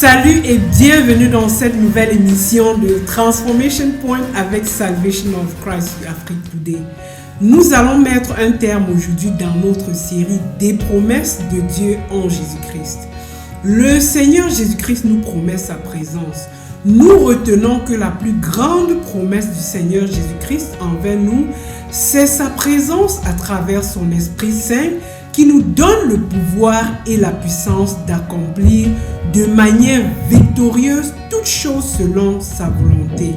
Salut et bienvenue dans cette nouvelle émission de Transformation Point avec Salvation of Christ Afrique Today. Nous allons mettre un terme aujourd'hui dans notre série des promesses de Dieu en Jésus-Christ. Le Seigneur Jésus-Christ nous promet sa présence. Nous retenons que la plus grande promesse du Seigneur Jésus-Christ envers nous, c'est sa présence à travers son Esprit Saint qui nous donne le pouvoir et la puissance d'accomplir de manière victorieuse toutes choses selon sa volonté.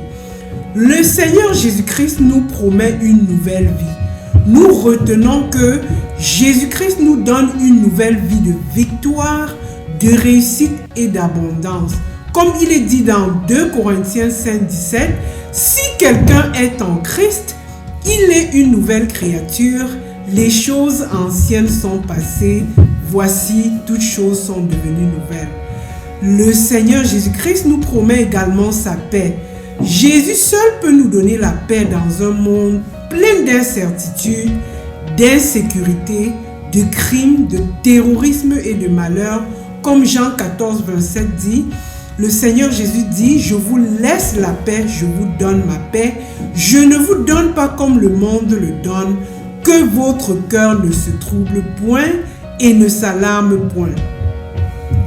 Le Seigneur Jésus-Christ nous promet une nouvelle vie. Nous retenons que Jésus-Christ nous donne une nouvelle vie de victoire, de réussite et d'abondance. Comme il est dit dans 2 Corinthiens 5:17, si quelqu'un est en Christ, il est une nouvelle créature. Les choses anciennes sont passées, voici, toutes choses sont devenues nouvelles. Le Seigneur Jésus-Christ nous promet également sa paix. Jésus seul peut nous donner la paix dans un monde plein d'incertitudes, d'insécurité, de crimes, de terrorisme et de malheur. Comme Jean 14:27 dit, le Seigneur Jésus dit, « Je vous laisse la paix, je vous donne ma paix. Je ne vous donne pas comme le monde le donne. Que votre cœur ne se trouble point et ne s'alarme point. »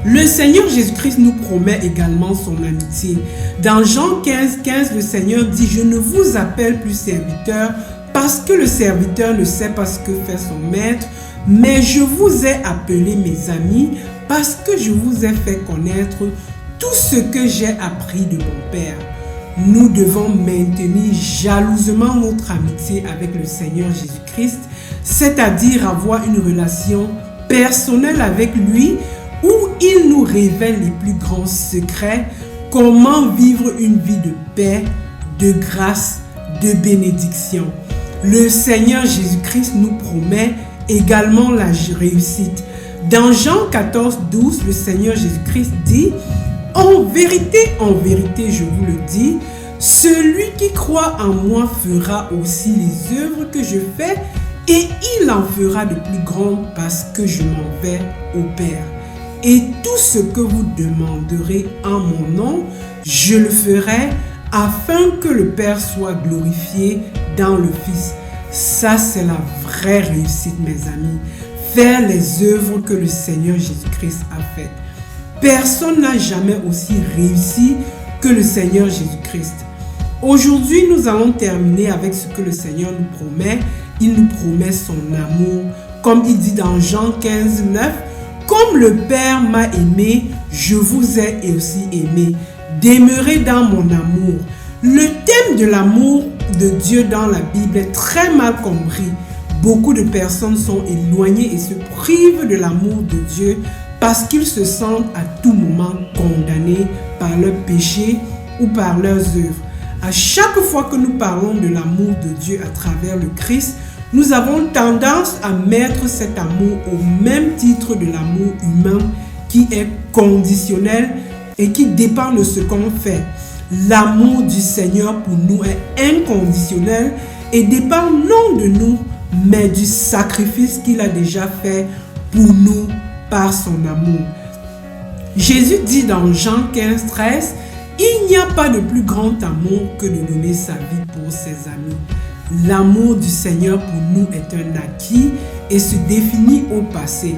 Le Seigneur Jésus-Christ nous promet également son amitié. Dans Jean 15:15, le Seigneur dit, « Je ne vous appelle plus serviteur parce que le serviteur ne sait pas ce que fait son maître, mais je vous ai appelés mes amis parce que je vous ai fait connaître tout ce que j'ai appris de mon Père. » Nous devons maintenir jalousement notre amitié avec le Seigneur Jésus-Christ, c'est-à-dire avoir une relation personnelle avec lui où il nous révèle les plus grands secrets, comment vivre une vie de paix, de grâce, de bénédiction. Le Seigneur Jésus-Christ nous promet également la réussite. Dans Jean 14:12, le Seigneur Jésus-Christ dit, « En vérité, je vous le dis, celui qui croit en moi fera aussi les œuvres que je fais et il en fera de plus grandes parce que je m'en vais au Père. Et tout ce que vous demanderez en mon nom, je le ferai afin que le Père soit glorifié dans le Fils. » Ça, c'est la vraie réussite, mes amis. Faire les œuvres que le Seigneur Jésus-Christ a faites. Personne n'a jamais aussi réussi que le Seigneur Jésus-Christ. Aujourd'hui, nous allons terminer avec ce que le Seigneur nous promet. Il nous promet son amour. Comme il dit dans Jean 15:9, « Comme le Père m'a aimé, je vous ai aussi aimé. Demeurez dans mon amour. » Le thème de l'amour de Dieu dans la Bible est très mal compris. Beaucoup de personnes sont éloignées et se privent de l'amour de Dieu parce qu'ils se sentent à tout moment condamnés par leurs péchés ou par leurs œuvres. À chaque fois que nous parlons de l'amour de Dieu à travers le Christ, nous avons tendance à mettre cet amour au même titre de l'amour humain qui est conditionnel et qui dépend de ce qu'on fait. L'amour du Seigneur pour nous est inconditionnel et dépend non de nous, mais du sacrifice qu'il a déjà fait pour nous par son amour. Jésus dit dans Jean 15:13, « Il n'y a pas de plus grand amour que de donner sa vie pour ses amis. » L'amour du Seigneur pour nous est un acquis et se définit au passé.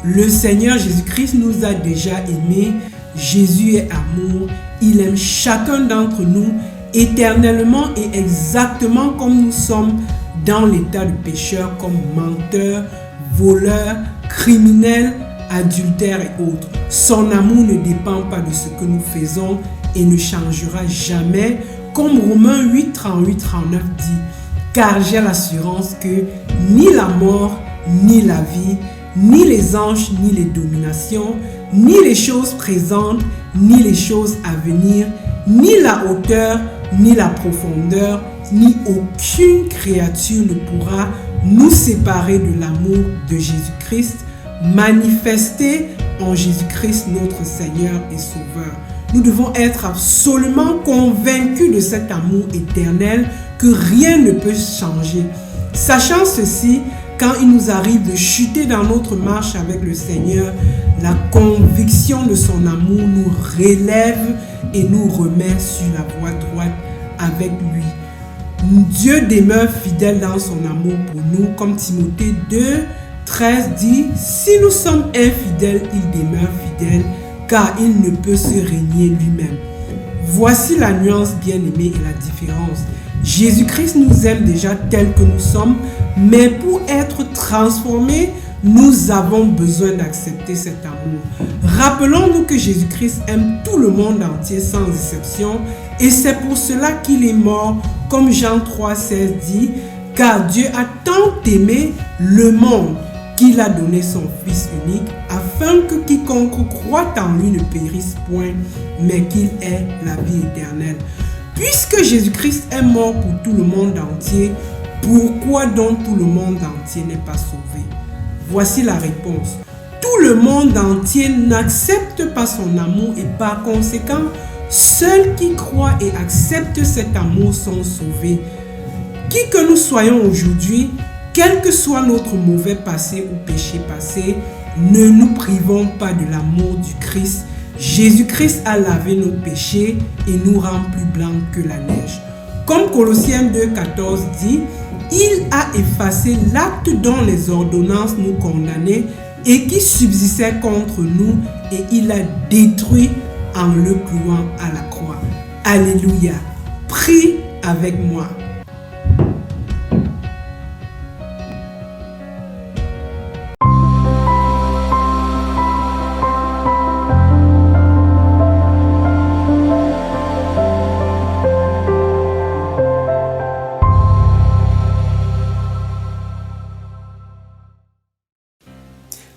Le Seigneur Jésus-Christ nous a déjà aimés. Jésus est amour. Il aime chacun d'entre nous éternellement et exactement comme nous sommes dans l'état de pécheur, comme menteurs, voleurs, criminels, adultères et autres. Son amour ne dépend pas de ce que nous faisons et ne changera jamais, comme Romains 8:38-39 dit, « Car j'ai l'assurance que ni la mort, ni la vie, ni les anges, ni les dominations, ni les choses présentes, ni les choses à venir, ni la hauteur, ni la profondeur, ni aucune créature ne pourra nous séparer de l'amour de Jésus-Christ, manifesté en Jésus-Christ notre Seigneur et Sauveur. » Nous devons être absolument convaincus de cet amour éternel que rien ne peut changer. Sachant ceci, quand il nous arrive de chuter dans notre marche avec le Seigneur, la conviction de son amour nous relève et nous remet sur la voie droite avec lui. Dieu demeure fidèle dans son amour pour nous, comme Timothée 2:13 dit, si nous sommes infidèles, il demeure fidèle, car il ne peut se régner lui-même. Voici la nuance bien-aimée et la différence. Jésus-Christ nous aime déjà tel que nous sommes, mais pour être transformés, nous avons besoin d'accepter cet amour. Rappelons-nous que Jésus-Christ aime tout le monde entier sans exception, et c'est pour cela qu'il est mort, comme Jean 3:16 dit, car Dieu a tant aimé le monde qu'il a donné son Fils unique, afin que quiconque croit en lui ne périsse point, mais qu'il ait la vie éternelle. Puisque Jésus-Christ est mort pour tout le monde entier, pourquoi donc tout le monde entier n'est pas sauvé? Voici la réponse. Tout le monde entier n'accepte pas son amour et par conséquent, seuls qui croient et acceptent cet amour sont sauvés. Qui que nous soyons aujourd'hui, quel que soit notre mauvais passé ou péché passé, ne nous privons pas de l'amour du Christ. Jésus-Christ a lavé nos péchés et nous rend plus blancs que la neige. Comme Colossiens 2:14 dit, il a effacé l'acte dont les ordonnances nous condamnaient et qui subsistait contre nous, et il a détruit en le clouant à la croix. Alléluia. Prie avec moi.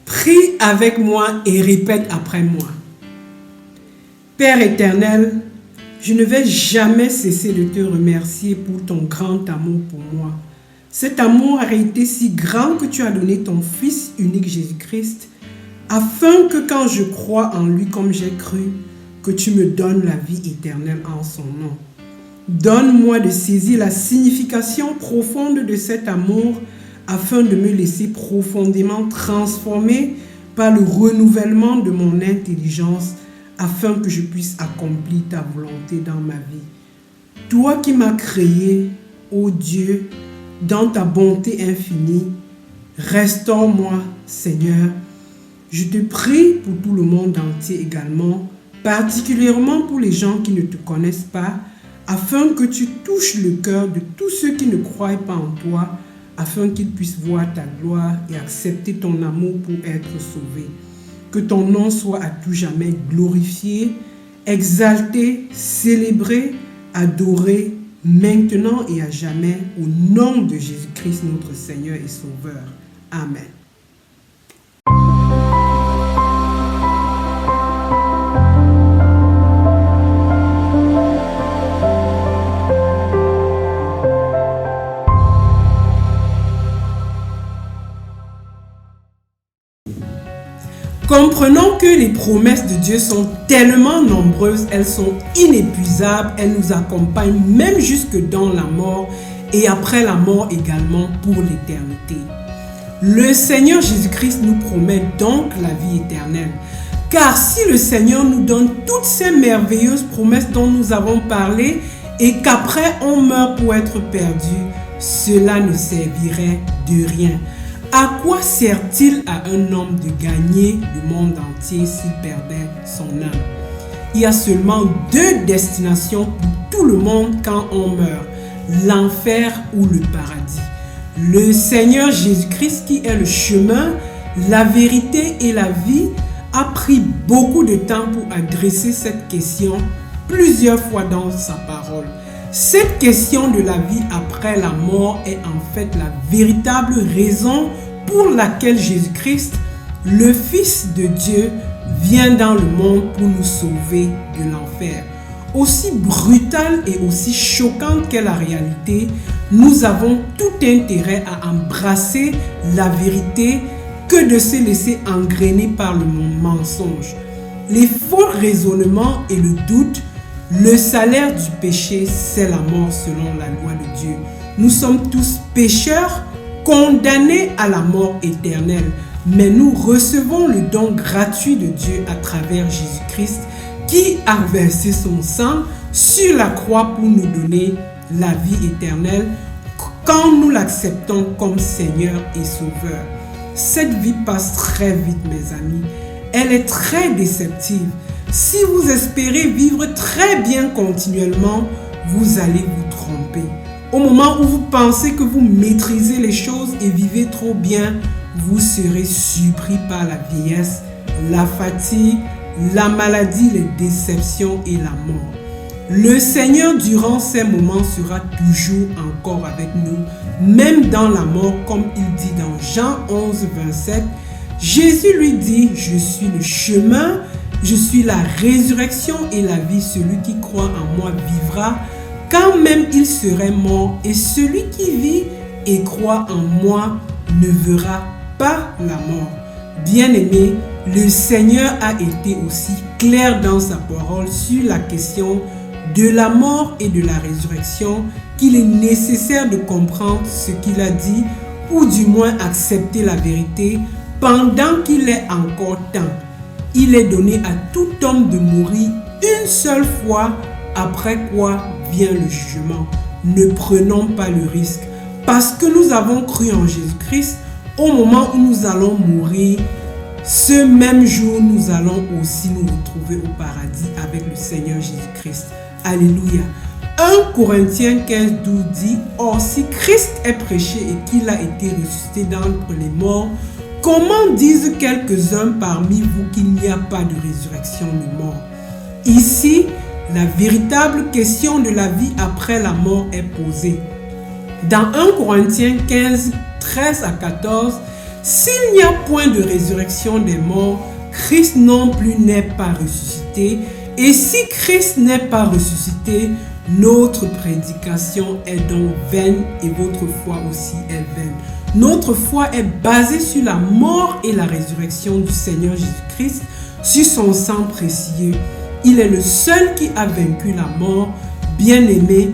Prie avec moi et répète après moi. Père éternel, je ne vais jamais cesser de te remercier pour ton grand amour pour moi. Cet amour a été si grand que tu as donné ton Fils unique Jésus-Christ, afin que quand je crois en lui comme j'ai cru, que tu me donnes la vie éternelle en son nom. Donne-moi de saisir la signification profonde de cet amour, afin de me laisser profondément transformer par le renouvellement de mon intelligence, afin que je puisse accomplir ta volonté dans ma vie. Toi qui m'as créé, ô Dieu, dans ta bonté infinie, restaure-moi, Seigneur. Je te prie pour tout le monde entier également, particulièrement pour les gens qui ne te connaissent pas, afin que tu touches le cœur de tous ceux qui ne croient pas en toi, afin qu'ils puissent voir ta gloire et accepter ton amour pour être sauvés. Que ton nom soit à tout jamais glorifié, exalté, célébré, adoré, maintenant et à jamais, au nom de Jésus-Christ, notre Seigneur et Sauveur. Amen. Comprenons que les promesses de Dieu sont tellement nombreuses, elles sont inépuisables, elles nous accompagnent même jusque dans la mort et après la mort également pour l'éternité. Le Seigneur Jésus-Christ nous promet donc la vie éternelle. Car si le Seigneur nous donne toutes ces merveilleuses promesses dont nous avons parlé et qu'après on meurt pour être perdu, cela ne servirait de rien. À quoi sert-il à un homme de gagner le monde entier s'il perdait son âme? Il y a seulement deux destinations pour tout le monde quand on meurt, l'enfer ou le paradis. Le Seigneur Jésus-Christ, qui est le chemin, la vérité et la vie, a pris beaucoup de temps pour adresser cette question plusieurs fois dans sa parole. Cette question de la vie après la mort est en fait la véritable raison pour laquelle Jésus-Christ, le Fils de Dieu, vient dans le monde pour nous sauver de l'enfer. Aussi brutale et aussi choquante qu'est la réalité, nous avons tout intérêt à embrasser la vérité que de se laisser engrainer par le mensonge. Les faux raisonnements et le doute. Le salaire du péché, c'est la mort selon la loi de Dieu. Nous sommes tous pécheurs, condamnés à la mort éternelle. Mais nous recevons le don gratuit de Dieu à travers Jésus-Christ qui a versé son sang sur la croix pour nous donner la vie éternelle quand nous l'acceptons comme Seigneur et Sauveur. Cette vie passe très vite, mes amis. Elle est très déceptive. Si vous espérez vivre très bien continuellement, vous allez vous tromper. Au moment où vous pensez que vous maîtrisez les choses et vivez trop bien, vous serez surpris par la vieillesse, la fatigue, la maladie, les déceptions et la mort. Le Seigneur, durant ces moments, sera toujours encore avec nous, même dans la mort, comme il dit dans Jean 11, 27. Jésus lui dit, « Je suis le chemin, je suis la résurrection et la vie. Celui qui croit en moi vivra, quand même il serait mort. Et celui qui vit et croit en moi ne verra pas la mort. » Bien-aimé, le Seigneur a été aussi clair dans sa parole sur la question de la mort et de la résurrection qu'il est nécessaire de comprendre ce qu'il a dit ou du moins accepter la vérité pendant qu'il est encore temps. Il est donné à tout homme de mourir une seule fois, après quoi vient le jugement. Ne prenons pas le risque. Parce que nous avons cru en Jésus-Christ, au moment où nous allons mourir, ce même jour, nous allons aussi nous retrouver au paradis avec le Seigneur Jésus-Christ. Alléluia. 1 Corinthiens 15, 12 dit, « Or, si Christ est prêché et qu'il a été ressuscité d'entre les morts, comment disent quelques-uns parmi vous qu'il n'y a pas de résurrection des morts ?» Ici, la véritable question de la vie après la mort est posée. Dans 1 Corinthiens 15, 13 à 14, « S'il n'y a point de résurrection des morts, Christ non plus n'est pas ressuscité. Et si Christ n'est pas ressuscité, notre prédication est donc vaine et votre foi aussi est vaine. » Notre foi est basée sur la mort et la résurrection du Seigneur Jésus-Christ, sur son sang précieux. Il est le seul qui a vaincu la mort. Bien-aimés,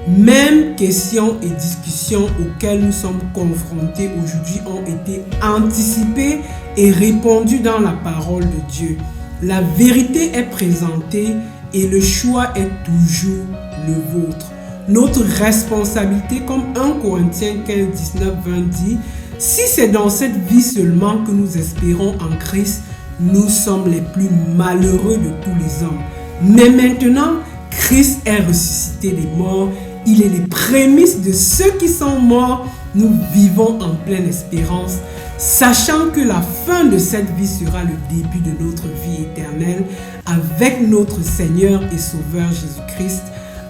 même questions et discussions auxquelles nous sommes confrontés aujourd'hui ont été anticipées et répondues dans la parole de Dieu. La vérité est présentée et le choix est toujours le vôtre. Notre responsabilité, comme 1 Corinthiens 15, 19, 20 dit, « Si c'est dans cette vie seulement que nous espérons en Christ, nous sommes les plus malheureux de tous les hommes. Mais maintenant, Christ est ressuscité des morts. Il est les prémices de ceux qui sont morts. Nous vivons en pleine espérance, sachant que la fin de cette vie sera le début de notre vie éternelle avec notre Seigneur et Sauveur Jésus-Christ.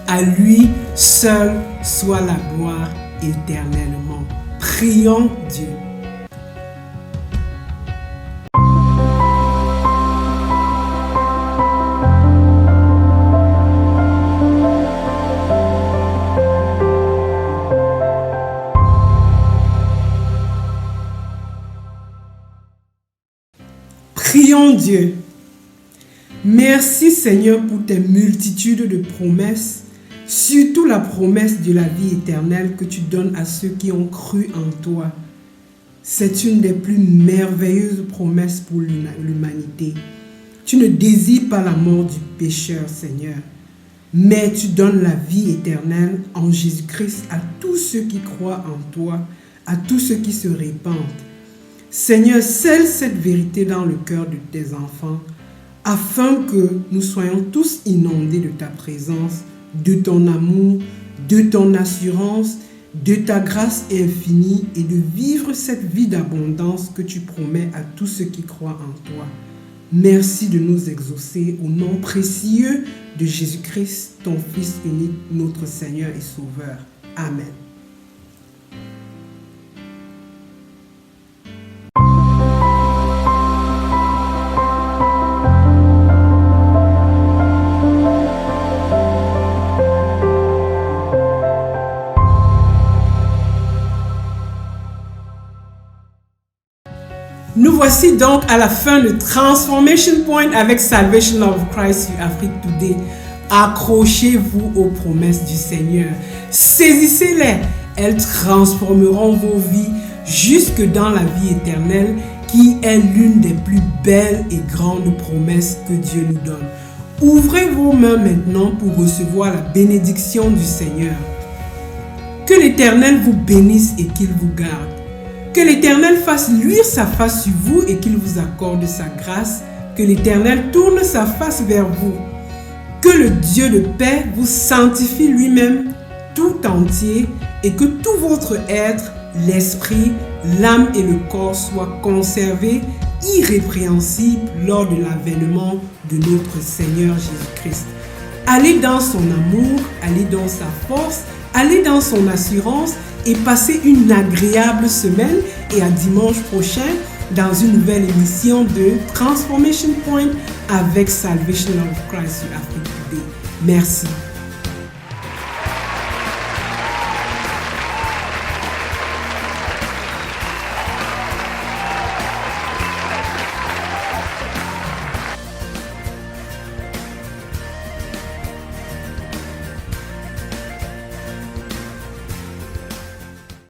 À lui seul soit la gloire éternellement. » Prions Dieu. Prions Dieu. Merci Seigneur pour tes multitudes de promesses, surtout la promesse de la vie éternelle que tu donnes à ceux qui ont cru en toi. C'est une des plus merveilleuses promesses pour l'humanité. Tu ne désires pas la mort du pécheur, Seigneur, mais tu donnes la vie éternelle en Jésus-Christ à tous ceux qui croient en toi, à tous ceux qui se répandent. Seigneur, scelle cette vérité dans le cœur de tes enfants, afin que nous soyons tous inondés de ta présence, de ton amour, de ton assurance, de ta grâce infinie et de vivre cette vie d'abondance que tu promets à tous ceux qui croient en toi. Merci de nous exaucer au nom précieux de Jésus-Christ, ton Fils unique, notre Seigneur et Sauveur. Amen. Nous voici donc à la fin de Transformation Point avec Salvation of Christ Afrique Today. Accrochez-vous aux promesses du Seigneur. Saisissez-les. Elles transformeront vos vies, jusque dans la vie éternelle, qui est l'une des plus belles et grandes promesses que Dieu nous donne. Ouvrez vos mains maintenant pour recevoir la bénédiction du Seigneur. Que l'Éternel vous bénisse et qu'il vous garde. Que l'Éternel fasse luire sa face sur vous et qu'il vous accorde sa grâce. Que l'Éternel tourne sa face vers vous. Que le Dieu de paix vous sanctifie lui-même tout entier et que tout votre être, l'esprit, l'âme et le corps soient conservés irrépréhensibles lors de l'avènement de notre Seigneur Jésus-Christ. Allez dans son amour, allez dans sa force, allez dans son assurance et passez une agréable semaine et à dimanche prochain dans une nouvelle émission de Transformation Point avec Salvation of Christ sur Afrique Today. Merci.